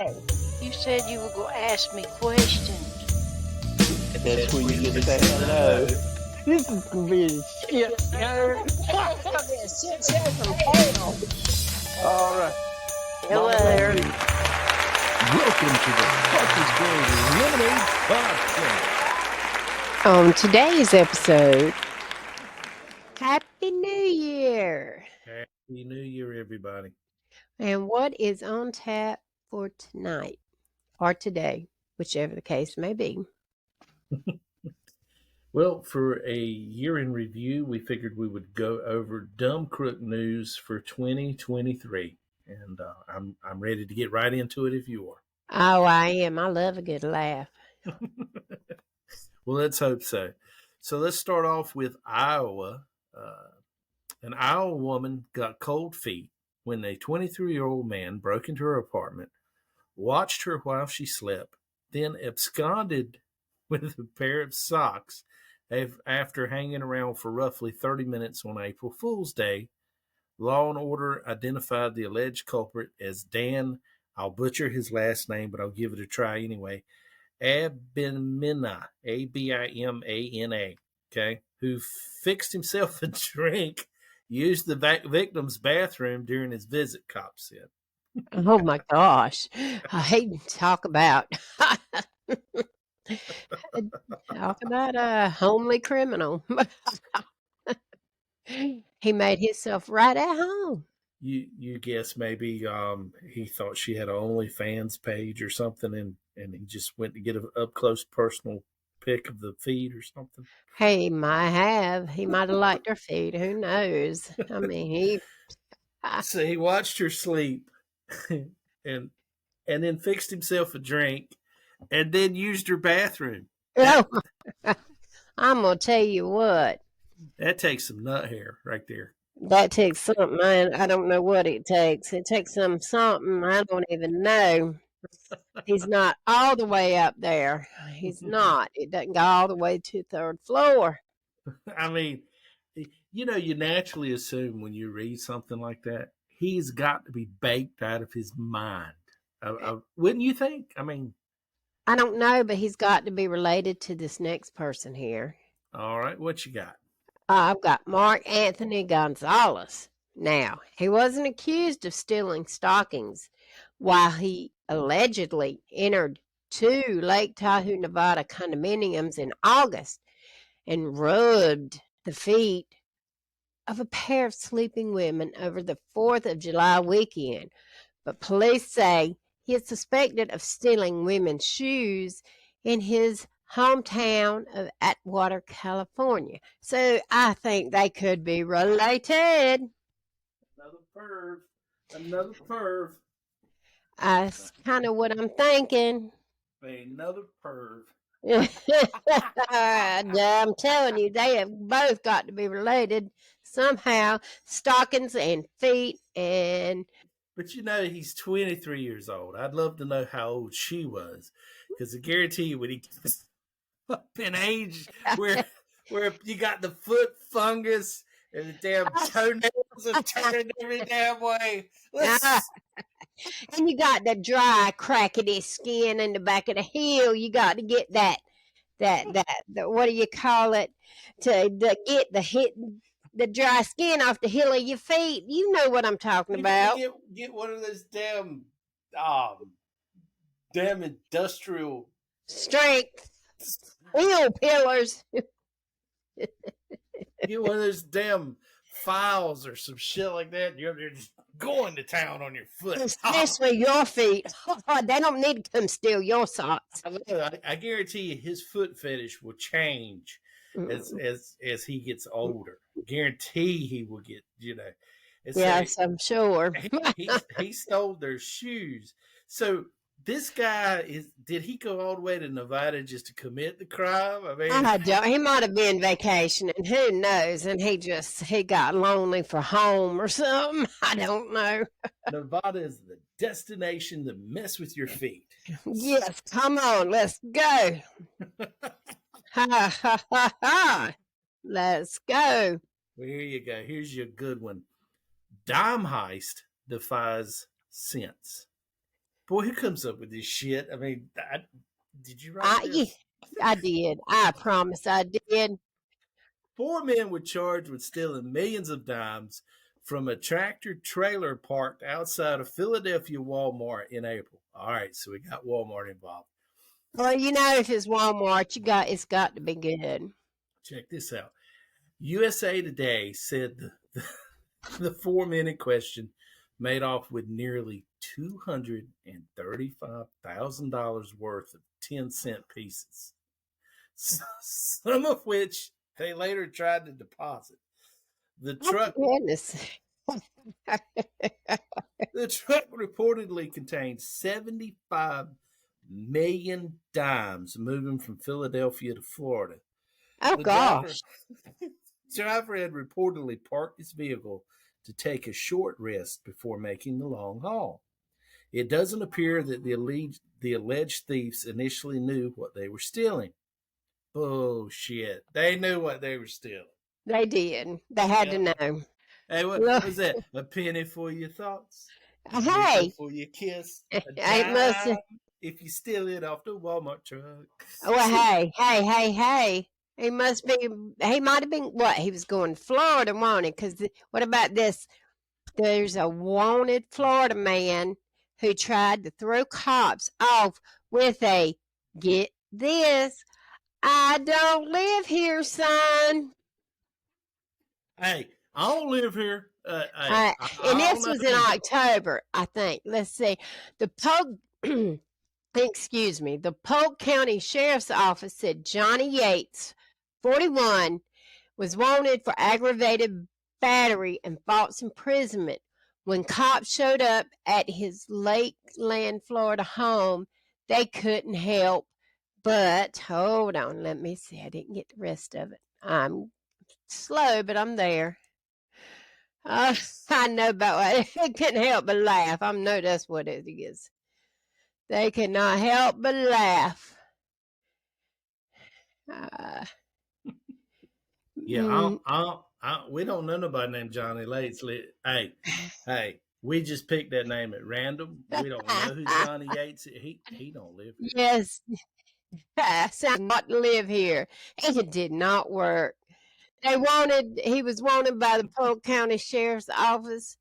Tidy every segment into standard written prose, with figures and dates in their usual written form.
Hey, you said you were going to ask me questions. That's where you get to say hello. This is gonna be a shit show. It's going to be a shit show from hell. All right. Hello Mama there. Lady, welcome to the Fuckers Game Lemonade Podcast. On today's episode, Happy New Year. Happy New Year, everybody. And what is on tap for tonight or today, whichever the case may be? Well, for a year in review, we figured we would go over dumb crook news for 2023, and I'm ready to get right into it if you are. Oh, I am. I love a good laugh. Well, let's hope so. So let's start off with Iowa. An Iowa woman got cold feet when a 23-year-old man broke into her apartment, watched her while she slept, then absconded with a pair of socks after hanging around for roughly 30 minutes on April Fool's Day. Law and Order identified the alleged culprit as Dan, I'll butcher his last name, but I'll give it a try anyway, Abimana, Abimana, okay, who fixed himself a drink, used the victim's bathroom during his visit, cops said. Oh my gosh. I hate to talk about a homely criminal. He made himself right at home. You guess maybe he thought she had an OnlyFans page or something, and he just went to get an up close personal pic of the feed or something. He might have. He might have liked her feet. Who knows? I mean, So he watched her sleep, and then fixed himself a drink, and then used her bathroom. I'm gonna tell you what. That takes some nut hair right there. That takes something. I don't know what it takes. It takes something I don't even know. He's not all the way up there. He's not. It doesn't go all the way to the third floor. I mean, you naturally assume when you read something like that, he's got to be baked out of his mind. Wouldn't you think? I mean, I don't know, but he's got to be related to this next person here. All right, what you got? I've got Mark Anthony Gonzalez. Now, he wasn't accused of stealing stockings while he allegedly entered 2 Lake Tahoe, Nevada condominiums in August and rubbed the feet of a pair of sleeping women over the 4th of July weekend. But police say he is suspected of stealing women's shoes in his hometown of Atwater, California. So I think they could be related. Another perv. That's kind of what I'm thinking. Another perv. I'm telling you, they have both got to be related somehow. Stockings and feet and... But he's 23 years old. I'd love to know how old she was, because I guarantee you, when he gets up in age, where you got the foot fungus and the damn toenails are turning every damn way. And you got the dry, crackety skin in the back of the heel. You got to get that what do you call it? To get the dry skin off the heel of your feet. You know what I'm talking about. Get one of those damn industrial strength wheel pillars. Get one of those damn files or some shit like that. You're just going to town on your foot. Especially your feet. They don't need to come steal your socks. I guarantee you his foot fetish will change as he gets older. Guarantee he will get, Yes, I'm sure. he stole their shoes. So this guy did he go all the way to Nevada just to commit the crime? I mean, he might have been vacationing, who knows, and he got lonely for home or something. I don't know. Nevada is the destination to mess with your feet. Yes, come on, let's go. Ha ha ha ha. Let's go. Well, here you go. Here's your good one. Dime heist defies sense. Boy, who comes up with this shit? I mean, did you write Yeah, this? I did. I promise I did. 4 men were charged with stealing millions of dimes from a tractor trailer parked outside of Philadelphia Walmart in April. All right, so we got Walmart involved. Well, you know, if it's Walmart, it's got to be good. Check this out. USA Today said the 4 men in question made off with nearly $235,000 worth of 10-cent pieces, some of which they later tried to deposit. The truck, Goodness. the truck reportedly contained 75 million dimes moving from Philadelphia to Florida. Oh, The gosh. driver had reportedly parked his vehicle to take a short rest before making the long haul. It doesn't appear that the alleged thieves initially knew what they were stealing. Bullshit. They knew what they were stealing. They did. They had to know. Hey, what Look. was that? A penny for your thoughts? A Hey. nickel for your kiss? A It must dime have. if you steal it off the Walmart truck. Well, hey. He might have been, what? He was going to Florida, wasn't he? Because what about this? There's a wanted Florida man who tried to throw cops off with a, get this, I don't live here sign. Hey, I don't live here. And this was in October, I think. Let's see. The Polk, excuse me, the Polk County Sheriff's Office said Johnny Yates, 41, was wanted for aggravated battery and false imprisonment. When cops showed up at his Lakeland, Florida home, they couldn't help but, hold on, let me see. I didn't get the rest of it. I'm slow, but I'm there. I know about what. They couldn't help but laugh. I know that's what it is. They could not help but laugh. Yeah, we don't know nobody named Johnny Yates. Hey, we just picked that name at random. We don't know who Johnny Yates is. He don't live here. Yes, sound not live here. It did not work. He was wanted by the Polk County Sheriff's Office,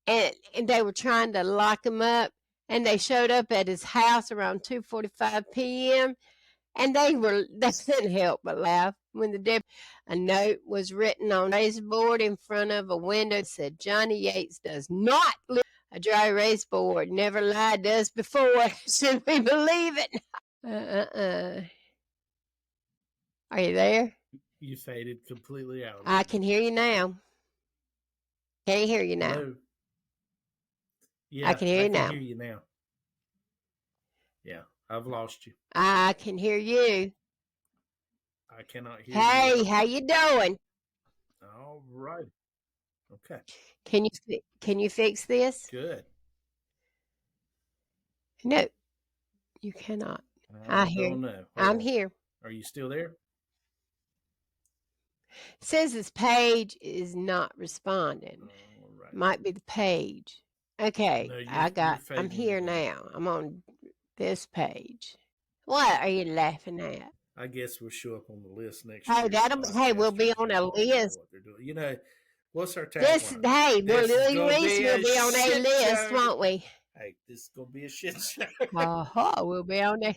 and they were trying to lock him up, and they showed up at his house around 2:45 p.m., and they couldn't help but laugh when a note was written on a raised board in front of a window that said, Johnny Yates does not live. A dry erase board never lied to us before. Should we believe it? Are you there? You faded completely out. I can hear you now. Can't hear you now. Hello? Yeah, I can hear you now. I can hear you now. Yeah, I've lost you. I can hear you. I cannot hear you. Hey, how you doing? All right. Okay. Can you fix this? Good. No, you cannot. I hear don't you. know. I'm here. Are you still there? It says this page is not responding. All right. Might be the page. Okay, No, I'm here now. I'm on this page. What are you laughing at? I guess we'll show up on the list next Hey, year. we'll be on a list. What they're doing. You know, what's our tagline? We'll be on a list, show. won't we? Hey, this is gonna be a shit show. We'll be on there.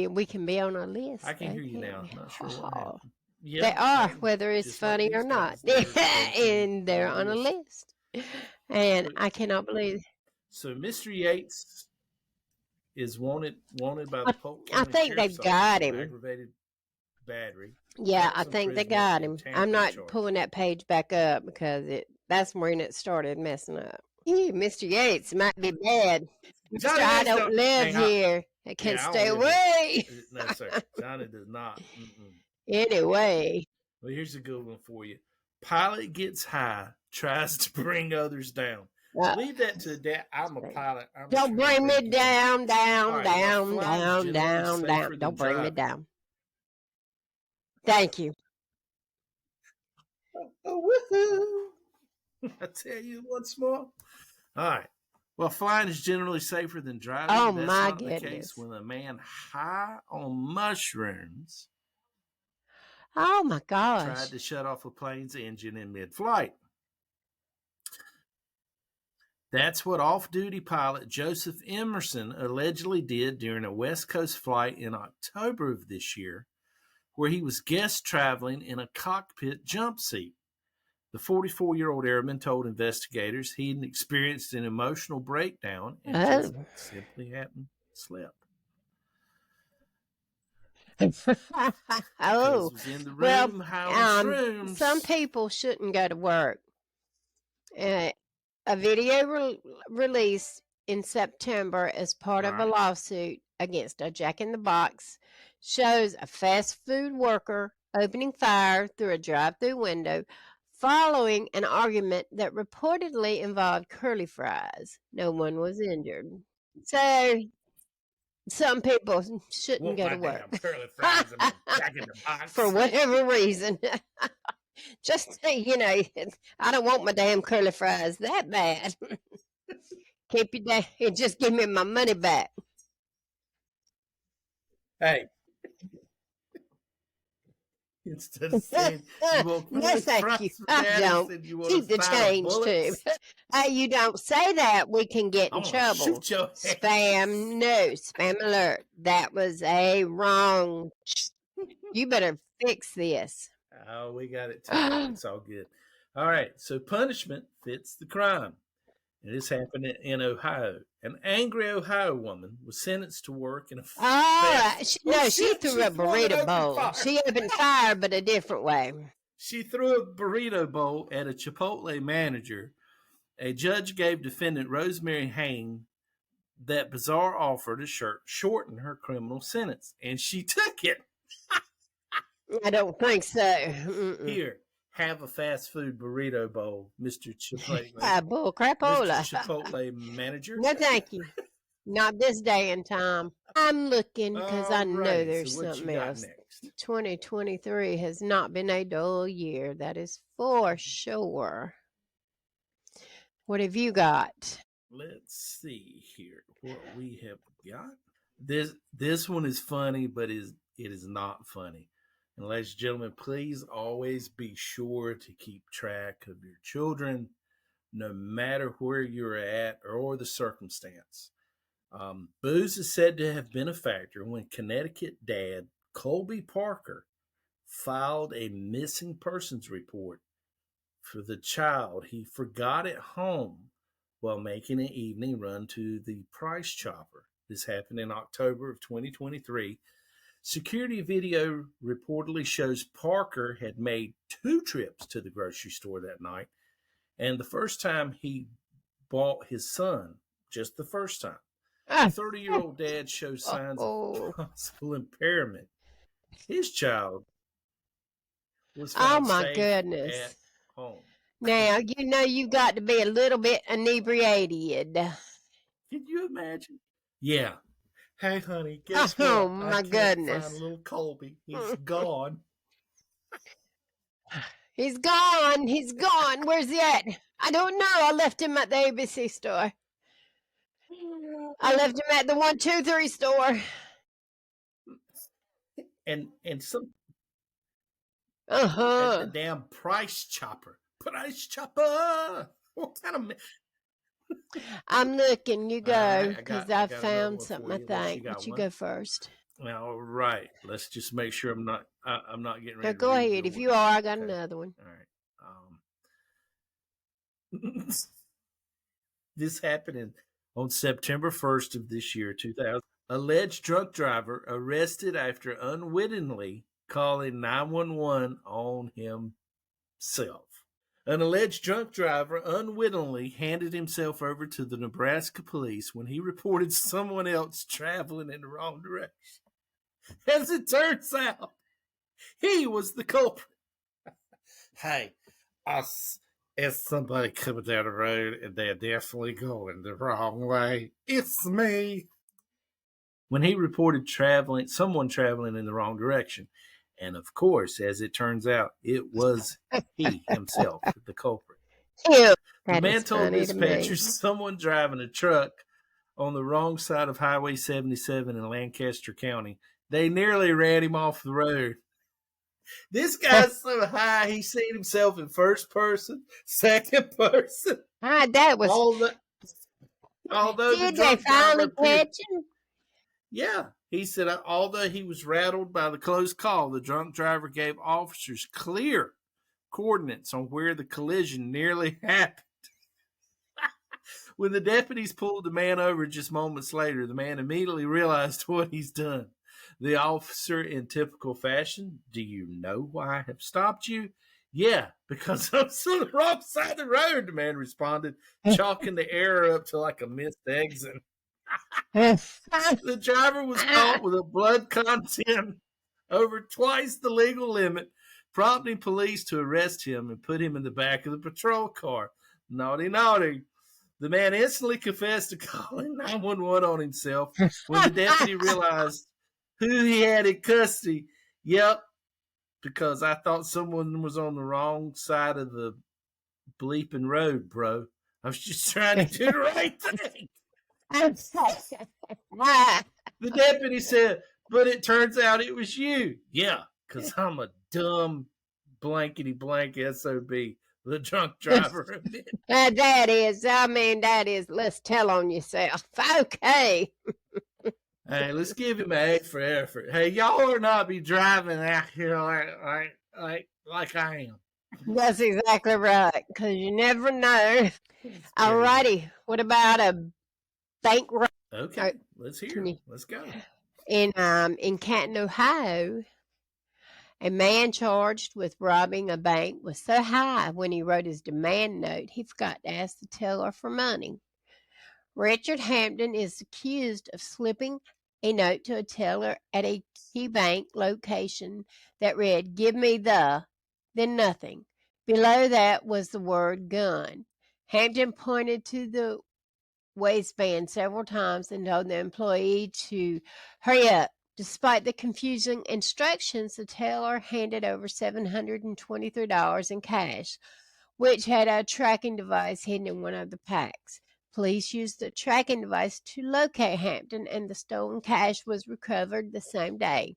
We can be on a list. I can hear you now. I'm not sure what happened. Yeah, they are, whether it's funny or not. And they're on a list. And I cannot believe. So Mr. Yates is wanted by the Polk County I think they've got him. Aggravated battery. Yeah, I think they got him. I'm not pulling that page back up because that's when it started messing up. Mr. Yates might be bad. Mr. I don't live here. I can't stay away. No, sir. Johnny does not. Anyway. Well, here's a good one for you. Pilot gets high, tries to bring others down. Leave that to that. I'm a pilot. Don't bring me down. Don't bring me down. Thank you. Woohoo! I tell you once more. All right. Well, flying is generally safer than driving. Oh, That's my not the case goodness. when a man high on mushrooms Oh, my tried gosh. to shut off a plane's engine in mid-flight. That's what off-duty pilot Joseph Emerson allegedly did during a West Coast flight in October of this year, where he was guest traveling in a cockpit jump seat. The 44-year-old airman told investigators he had experienced an emotional breakdown and just Oh. simply hadn't slept. Oh, Was in the well, room high on shrooms. some people shouldn't go to work. A video released in September as part of a Right. lawsuit against a Jack in the Box shows a fast food worker opening fire through a drive-through window following an argument that reportedly involved curly fries. No one was injured. So some people shouldn't Want go my to work damn curly fries and my Jack in the Box. for whatever reason. Just, I don't want my damn curly fries that bad. Keep your damn, just give me my money back. Hey. Instead of saying you want No, curly thank fries you. for I daddy, don't. said you want Keep a the side of change, too. bullets. Hey, you don't say that, we can get in I'm gonna trouble. shoot your head. Spam, no, spam alert. That was a wrong. You better fix this. Oh, we got it too. It's all good. All right. So punishment fits the crime. And this happened in Ohio. An angry Ohio woman was sentenced to work in a She threw a burrito bowl. She opened fire, but a different way. She threw a burrito bowl at a Chipotle manager. A judge gave defendant Rosemary Hain that bizarre offer to shorten her criminal sentence, and she took it. I don't think so. Mm-mm. Here, have a fast food burrito bowl, Mr. Chipotle. Bull crapola. Mr. Chipotle manager. No, thank you. Not this day and time. I'm looking because I know there's something else. Next? 2023 has not been a dull year. That is for sure. What have you got? Let's see here what we have got. This one is funny, but it is not funny. And ladies and gentlemen, please always be sure to keep track of your children, no matter where you're at or the circumstance. Booze is said to have been a factor when Connecticut dad Colby Parker filed a missing persons report for the child he forgot at home while making an evening run to the Price Chopper. This happened in October of 2023. Security video reportedly shows Parker had made 2 trips to the grocery store that night, and the first time he bought his son, just the first time. The 30-year-old dad shows signs of possible impairment. His child was found safe at home. Now, you got to be a little bit inebriated. Can you imagine? Yeah. Hey, honey, guess what? Oh, my goodness. Find little Colby. He's gone. He's gone. He's gone. Where's he at? I don't know. I left him at the ABC store. I left him at the 1-2-3 store. And some at the damn Price Chopper. Price Chopper. What kind of I'm looking. You go, right, because I I found something. I think, but you go first. All right. Let's just make sure I'm not getting ready. Go ahead. If you are, I got another one. All right. This happened on September 1st of this year, 2000. Alleged drunk driver arrested after unwittingly calling 911 on himself. An alleged drunk driver unwittingly handed himself over to the Nebraska police when he reported someone else traveling in the wrong direction. As it turns out, he was the culprit. Hey, it's somebody coming down the road and they're definitely going the wrong way. It's me. When he reported someone traveling in the wrong direction. And of course, as it turns out, it was he himself, the culprit. Yeah. The That man is told funny to me. dispatchers someone driving a truck on the wrong side of Highway 77 in Lancaster County. They nearly ran him off the road. This guy's so high, he's seen himself in first person, second person. That was. Although the Did they drunk finally driver appeared, catch him? yeah, he said, although he was rattled by the close call, the drunk driver gave officers clear coordinates on where the collision nearly happened. When the deputies pulled the man over just moments later, the man immediately realized what he's done. The officer, in typical fashion, "Do you know why I have stopped you?" "Yeah, because I'm on the wrong side of the road," the man responded, chalking the error up to like a missed exit. The driver was caught with a blood content over twice the legal limit, prompting police to arrest him and put him in the back of the patrol car. Naughty, naughty. The man instantly confessed to calling 911 on himself when the deputy realized who he had in custody. "Yep, because I thought someone was on the wrong side of the bleeping road, bro. I was just trying to do the right thing." The deputy said, "But it turns out it was you." "Yeah, because I'm a dumb blankety blank SOB," the drunk driver admitted. That is, let's tell on yourself. Okay. Hey, let's give him an A for effort. Hey, y'all ought not be driving out here like I am. That's exactly right, because you never know. Alrighty, what about a bank robbery? Okay, let's hear it. Let's go. In Canton, Ohio, a man charged with robbing a bank was so high when he wrote his demand note, he forgot to ask the teller for money. Richard Hampton is accused of slipping a note to a teller at a key bank location that read, "Give me the," then nothing. Below that was the word gun. Hampton pointed to the waistband several times and told the employee to hurry up. Despite the confusing instructions, the teller handed over $723 in cash, which had a tracking device hidden in one of the packs. Police used the tracking device to locate Hampton, and the stolen cash was recovered the same day.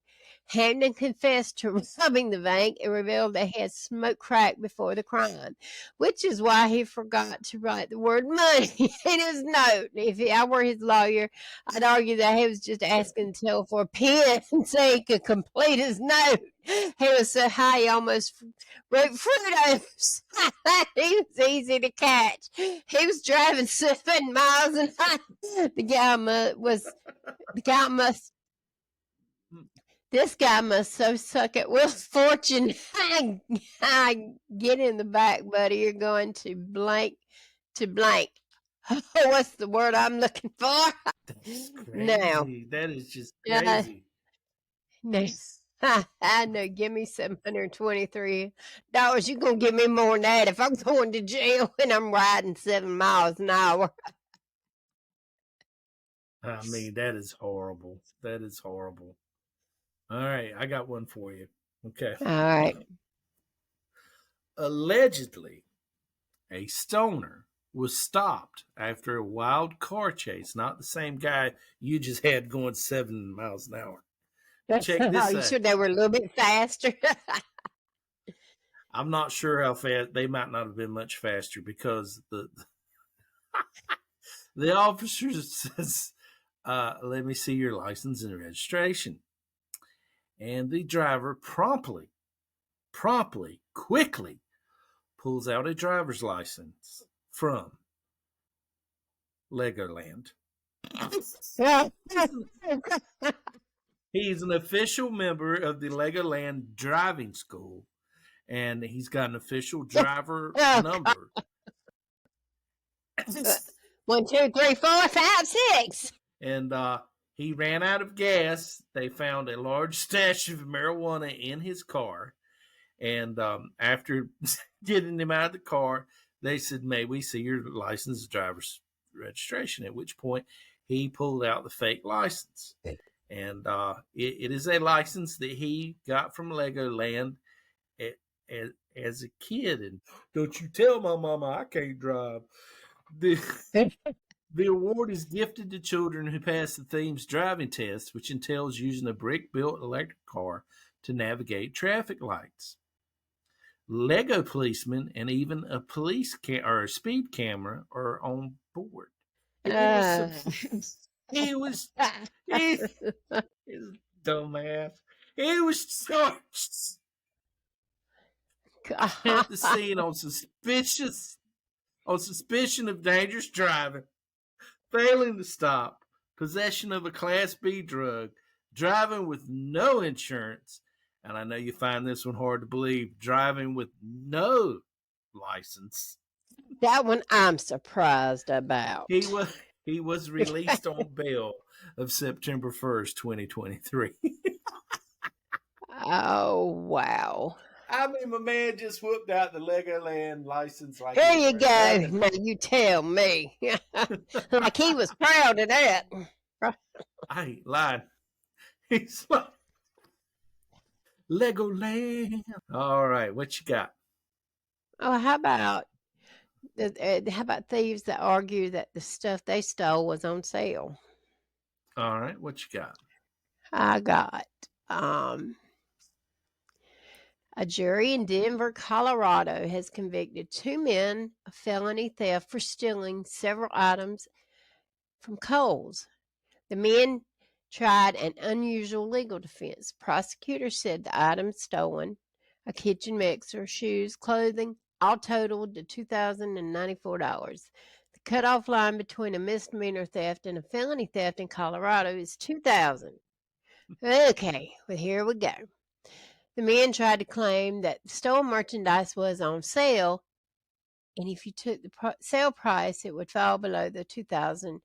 Hampton confessed to robbing the bank and revealed that he had smoked crack before the crime, which is why he forgot to write the word money in his note. If I were his lawyer, I'd argue that he was just asking the teller for a pen so he could complete his note. He was so high he almost wrote Fruitos. He was easy to catch. He was driving 7 miles an hour. This guy must so suck at Will Fortune. I get in the back, buddy. You're going to blank to blank. What's the word I'm looking for? That's crazy. Now, that is just crazy. No. I know. Give me $723. You're gonna give me more than that if I'm going to jail and I'm riding 7 miles an hour. I mean, that is horrible. That is horrible. All right, I got one for you. Okay. All right. Allegedly, a stoner was stopped after a wild car chase. Not the same guy you just had going 7 miles an hour. Check this out. You sure they were a little bit faster? I'm not sure how fast. They might not have been much faster because the officer says, "Let me see your license and registration." And the driver quickly pulls out a driver's license from Legoland. He's an official member of the Legoland driving school, and he's got an official driver number. 1, 2, 3, 4, 5, 6. And he ran out of gas. They found a large stash of marijuana in his car. And after getting him out of the car, they said, "May we see your license, driver's registration?" At which point he pulled out the fake license. And it is a license that he got from Legoland, and as a kid. And don't you tell my mama I can't drive. The, the award is gifted to children who pass the theme's driving test, which entails using a brick-built electric car to navigate traffic lights. Lego policemen and even a or a speed camera are on board. He was dumbass. He was charged at the scene on suspicion of dangerous driving, failing to stop, possession of a Class B drug, driving with no insurance, and I know you find this one hard to believe, driving with no license. That one I'm surprised about. He was released on bail of September 1st, 2023. Oh, wow. I mean, my man just whooped out the Legoland license. Like Here you go. Now you tell me. Like he was proud of that. I ain't lying. He's like, Legoland. All right, what you got? Oh, how about thieves that argue that the stuff they stole was on sale? All right, what you got? I got a jury in Denver, Colorado has convicted 2 men of felony theft for stealing several items from Kohl's. The men tried an unusual legal defense. Prosecutors said the items stolen, a kitchen mixer, shoes, clothing, all totaled to $2,094. The cutoff line between a misdemeanor theft and a felony theft in Colorado is $2,000. Okay, well, here we go. The men tried to claim that the stolen merchandise was on sale, and if you took the sale price, it would fall below the $2,000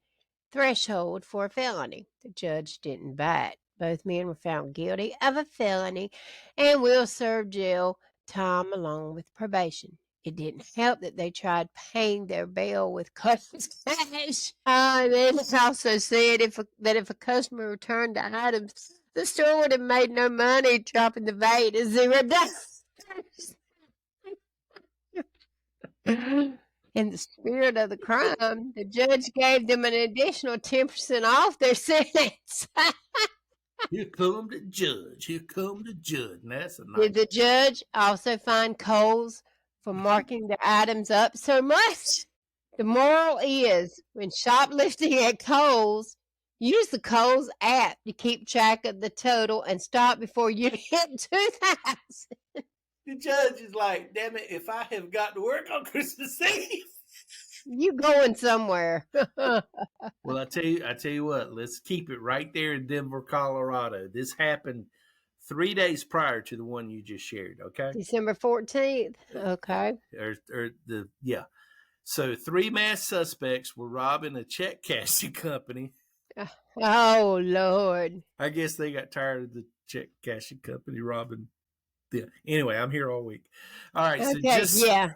threshold for a felony. The judge didn't buy it. Both men were found guilty of a felony and will serve jail time along with probation. It didn't help that they tried paying their bail with cash. Then it also said that if a customer returned the items, the store would have made no money, dropping the value to $0. In the spirit of the crime, the judge gave them an additional 10% off their sentence. Here come the judge. And that's a nice. Did the judge also find Kohl's for marking their items up so much? The moral is, when shoplifting at Kohl's, use the Kohl's app to keep track of the total and stop before you hit 2,000. The judge is like, damn it, if I have got to work on Christmas Eve. You going somewhere. Well, I tell you what, let's keep it right there in Denver, Colorado. This happened 3 days prior to the one you just shared, okay? December 14th. Okay. So 3 masked suspects were robbing a check cashing company. Oh, Lord. I guess they got tired of the check cashing company robbing them. Anyway, I'm here all week. All right, okay, so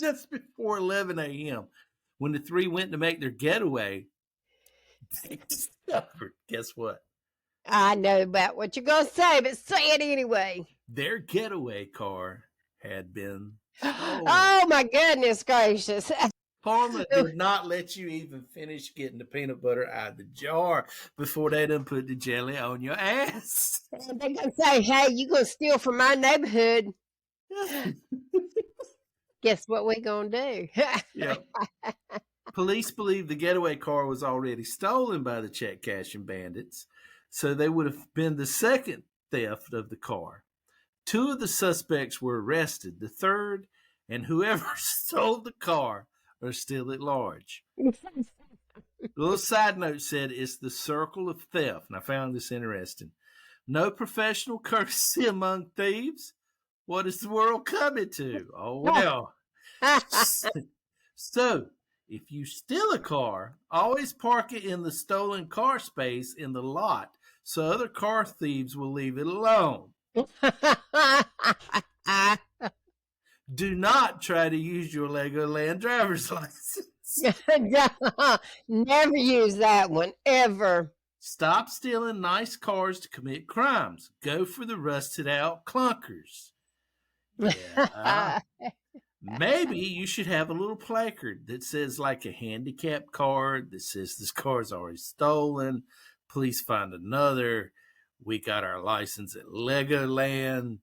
just before 11 a.m., when the 3 went to make their getaway, they discovered, guess what? I know about what you're going to say, but say it anyway. Their getaway car had been stolen. Oh, my goodness gracious. Parma did not let you even finish getting the peanut butter out of the jar before they done put the jelly on your ass. They're going to say, hey, you going to steal from my neighborhood. Guess what we're going to do? Yep. Police believe the getaway car was already stolen by the check cashing bandits, so they would have been the second theft of the car. 2 of the suspects were arrested. The third and whoever stole the car are still at large. A little side note said it's the circle of theft, and I found this interesting. No professional courtesy among thieves. What is the world coming to? Oh, well. So, if you steal a car, always park it in the stolen car space in the lot so other car thieves will leave it alone. Do not try to use your Legoland driver's license. Never use that one, ever. Stop stealing nice cars to commit crimes. Go for the rusted out clunkers. Yeah. Maybe you should have a little placard that says, like, a handicap card that says this car's already stolen. Please find another. We got our license at Legoland.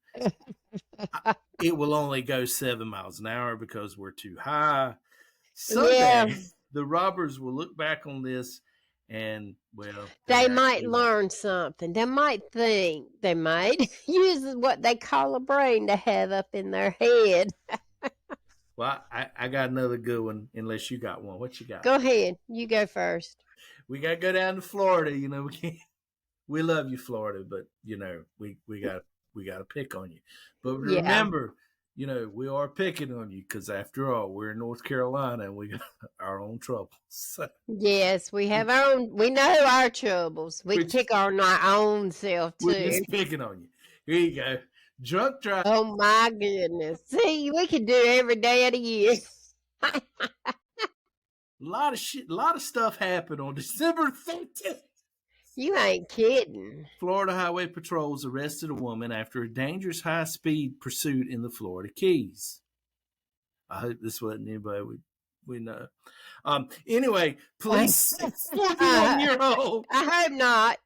It will only go 7 miles an hour because we're too high. Yeah, Someday, the robbers will look back on this and, well, they they're might actually right. learn something. They might think. They might use what they call a brain to have up in their head. Well, I got another good one, unless you got one. What you got? Go ahead. You go first. We got to go down to Florida. You know, we can't. We love you, Florida, but you know, we got to pick on you. But Yeah. remember, you know, we are picking on you because after all, we're in North Carolina and we got our own troubles. So, Yes, we have our own. We know our troubles. We We're pick on our own self we're too. just picking on you. Here you go. Drunk drive. Oh my goodness! See, we could do every day of the year. A lot of shit. A lot of stuff happened on December 15th. You ain't kidding. Florida Highway Patrols arrested a woman after a dangerous high-speed pursuit in the Florida Keys. I hope this wasn't anybody we know. Anyway, police 41-year-old I hope not.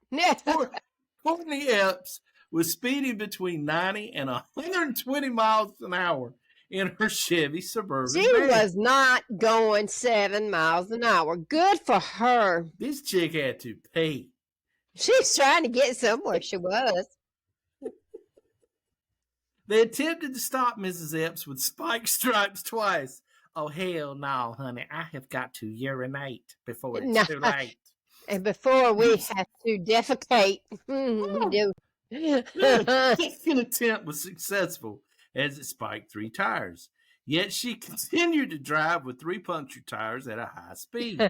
Courtney Epps was speeding between 90 and 120 miles an hour in her Chevy Suburban She van. was not going 7 miles an hour. Good for her. This chick had to pay. She's trying to get somewhere. She was. They attempted to stop Mrs. Epps with spike stripes twice. Oh, hell no, honey. I have got to urinate before it's No. too late. And before we have to defecate, we do. The second attempt was successful as it spiked 3 tires. Yet she continued to drive with 3 punctured tires at a high speed.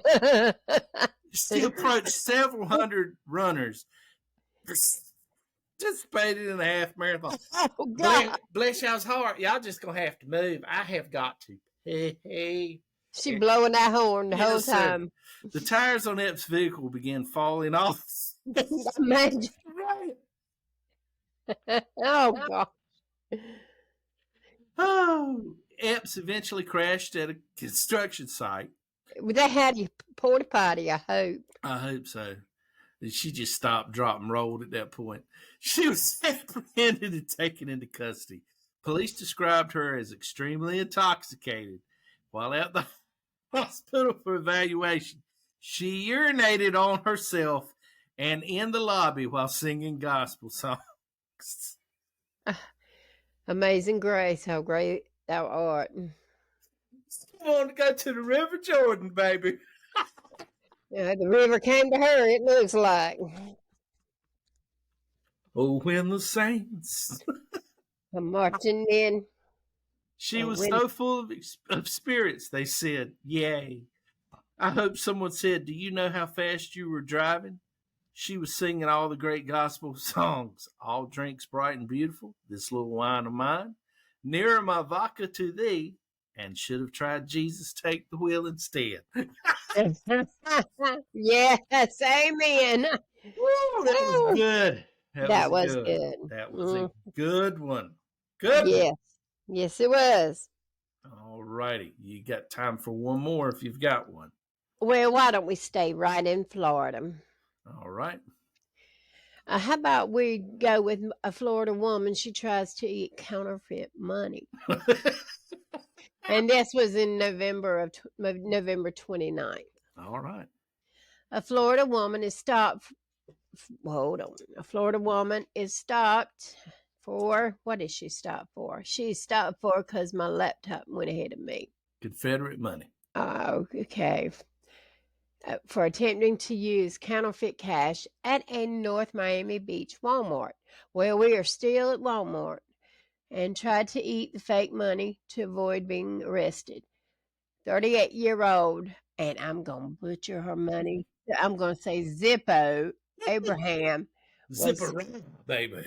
She approached several hundred runners participated in the half marathon. Oh, God. Bless y'all's heart. Y'all just going to have to move. I have got to pee. She blowing that horn the whole Yes, sir. time. The tires on Epps' vehicle began falling off. Imagine. Oh, God. Oh, Epps eventually crashed at a construction site. They had you porta potty, I hope. I hope so. She just stopped, dropped, and rolled at that point. She was apprehended and taken into custody. Police described her as extremely intoxicated. While at the hospital for evaluation, she urinated on herself and in the lobby while singing gospel songs. Amazing grace, how great thou art. Come on to go to the River Jordan, baby. Yeah, the river came to her, it looks like. Oh, when the saints. I'm marching in. She Oh, was when- so full of spirits, they said, yay. I hope someone said, do you know how fast you were driving? She was singing all the great gospel songs. All drinks bright and beautiful, this little wine of mine. Nearer my vodka to thee, and should have tried Jesus take the wheel instead. Yes, amen. Woo, that was good. That was good. That was a good one. Good one. Yes. Yes, it was. All righty. You got time for one more if you've got one. Well, why don't we stay right in Florida? All right. How about we go with a Florida woman? She tries to eat counterfeit money. And this was in November 29th. All right. A Florida woman is stopped. Hold on. A Florida woman is stopped for, what is she stopped for? She's stopped for because my laptop went ahead of me. Confederate money. Okay. For attempting to use counterfeit cash at a North Miami Beach Walmart. Well, we are still at Walmart and tried to eat the fake money to avoid being arrested. 38-year-old, and I'm going to butcher her money. I'm going to say Zippo Abraham Zipper, baby.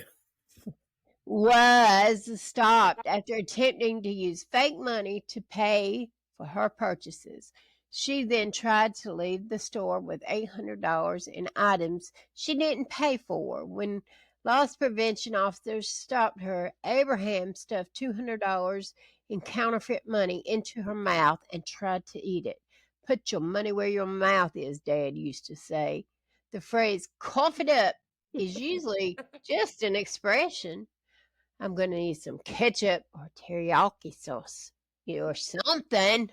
was stopped after attempting to use fake money to pay for her purchases. She then tried to leave the store with $800 in items she didn't pay for. When Loss prevention officers stopped her. Abraham stuffed $200 in counterfeit money into her mouth and tried to eat it. Put your money where your mouth is, Dad used to say. The phrase cough it up is usually just an expression. I'm going to need some ketchup or teriyaki sauce or something.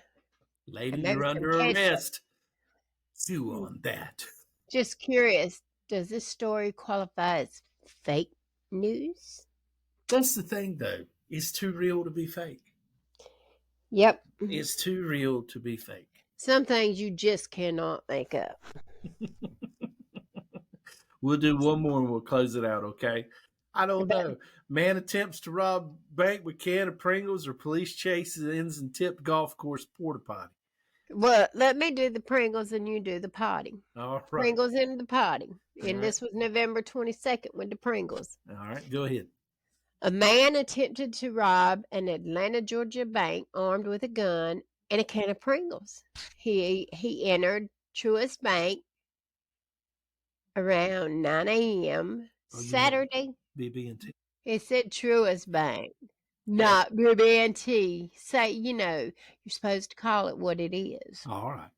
Lady, And maybe you're some under ketchup. arrest. Chew on that. Just curious, does this story qualify as fake news? That's the thing, though. It's too real to be fake. Yep. It's too real to be fake. Some things you just cannot make up. We'll do one more and we'll close it out, okay? I don't know. Man attempts to rob bank with can of Pringles, or police chases ends in tipped golf course porta potty. Well, let me do the Pringles and you do the potty. All right. Pringles and the potty. And All this was November 22nd with the Pringles. All right, go ahead. A man attempted to rob an Atlanta, Georgia bank armed with a gun and a can of Pringles. He entered Truist Bank around 9 a.m. Saturday. BB&T. It said Truist Bank, not BB&T. Say, you're supposed to call it what it is. All right.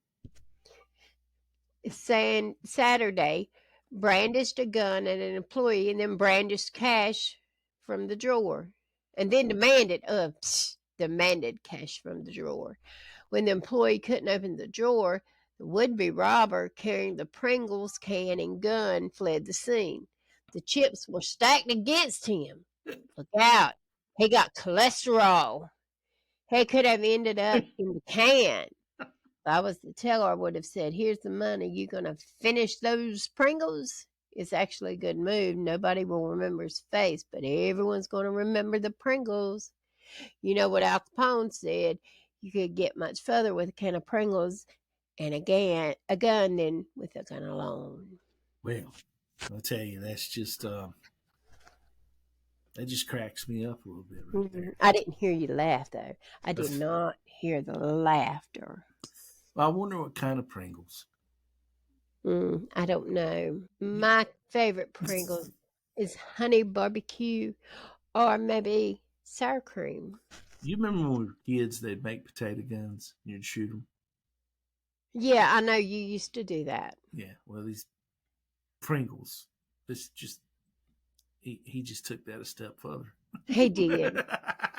It's saying Saturday, brandished a gun at an employee and then brandished cash from the drawer and then demanded cash from the drawer. When the employee couldn't open the drawer, the would-be robber carrying the Pringles can and gun fled the scene. The chips were stacked against him. Look out. He got cholesterol. He could have ended up in the can. If I was the teller, I would have said, here's the money. You going to finish those Pringles? It's actually a good move. Nobody will remember his face, but everyone's going to remember the Pringles. You know what Al Capone said? You could get much further with a can of Pringles and a gun than with a gun alone. Well, I'll tell you, that's just that just cracks me up a little bit right there. I didn't hear you laugh, though. I did not hear the laughter. I wonder what kind of Pringles. I don't know. My favorite Pringles is honey barbecue or maybe sour cream. You remember when we were kids, they'd make potato guns and you'd shoot them? Yeah, I know you used to do that. Yeah, well, these Pringles, this just, he just took that a step further. He did.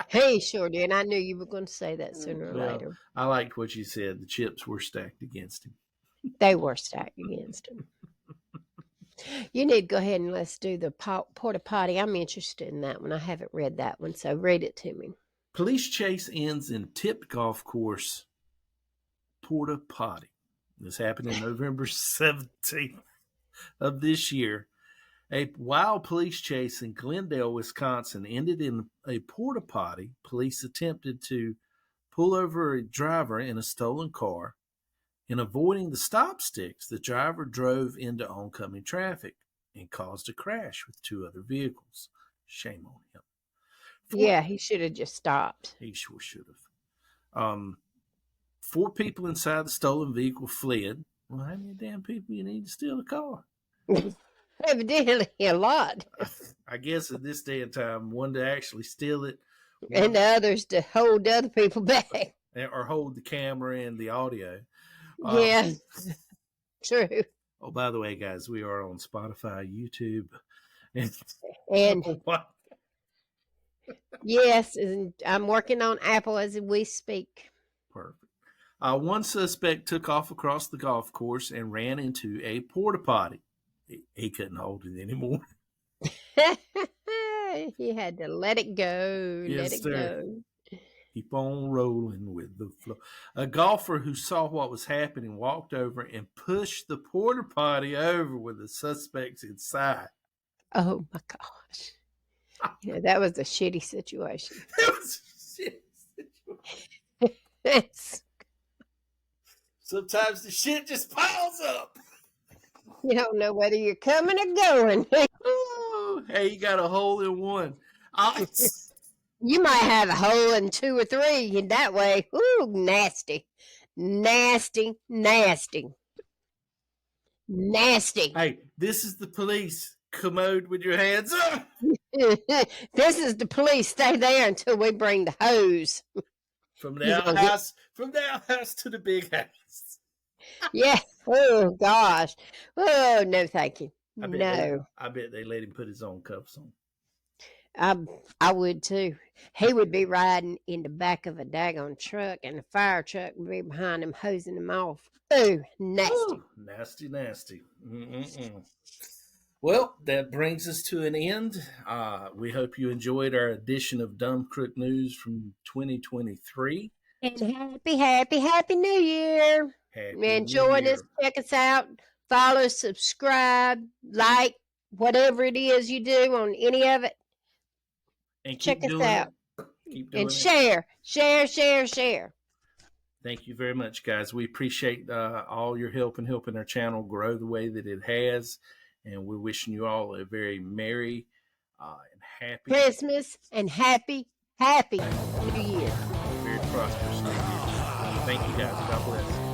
He sure did. I knew you were going to say that sooner or later. I liked what you said. The chips were stacked against him. They were stacked against him. You need to go ahead and let's do the porta potty. I'm interested in that one. I haven't read that one, so read it to me. Police chase ends in tipped golf course porta potty. This happened on November 17th of this year. A wild police chase in Glendale, Wisconsin ended in a porta potty. Police attempted to pull over a driver in a stolen car. In avoiding the stop sticks, the driver drove into oncoming traffic and caused a crash with two other vehicles. Shame on him. Yeah, he should have just stopped. He sure should have. 4 people inside the stolen vehicle fled. Well, how many damn people you need to steal a car? Evidently a lot. I guess in this day and time, one to actually steal it. And the others to hold other people back. Or hold the camera and the audio. Yeah, true. Oh, by the way, guys, we are on Spotify, YouTube, and yes, and I'm working on Apple as we speak. Perfect. One suspect took off across the golf course and ran into a porta potty. He couldn't hold it anymore. He had to let it go. Yes, sir. Keep on rolling with the flow. A golfer who saw what was happening walked over and pushed the porta potty over with the suspects inside. Oh my gosh. That was a shitty situation. It was a shitty situation. Sometimes the shit just piles up. You don't know whether you're coming or going. Oh, hey, you got a hole in one. You might have a hole in 2 or 3 in that way. Ooh, nasty. Nasty, nasty. Nasty. Hey, this is the police. commode with your hands up. This is the police. Stay there until we bring the hose. From the You gonna get- outhouse to the big house. Yeah. Oh gosh. Oh no, thank you. I bet they let him put his own cuffs on. I would too. He would be riding in the back of a daggone truck, and the fire truck would be behind him, hosing him off. Oh, nasty. Ooh, nasty. Well, that brings us to an end. We hope you enjoyed our edition of Dumb Crook News from 2023. And happy New Year. And join us, check us out, follow, subscribe, like, whatever it is you do on any of it. And Check us out. Keep doing And it. share. Thank you very much, guys. We appreciate all your help in helping our channel grow the way that it has. And we're wishing you all a very merry and happy Christmas and happy New Year. very prosperous New Year. Thank you, guys. God bless.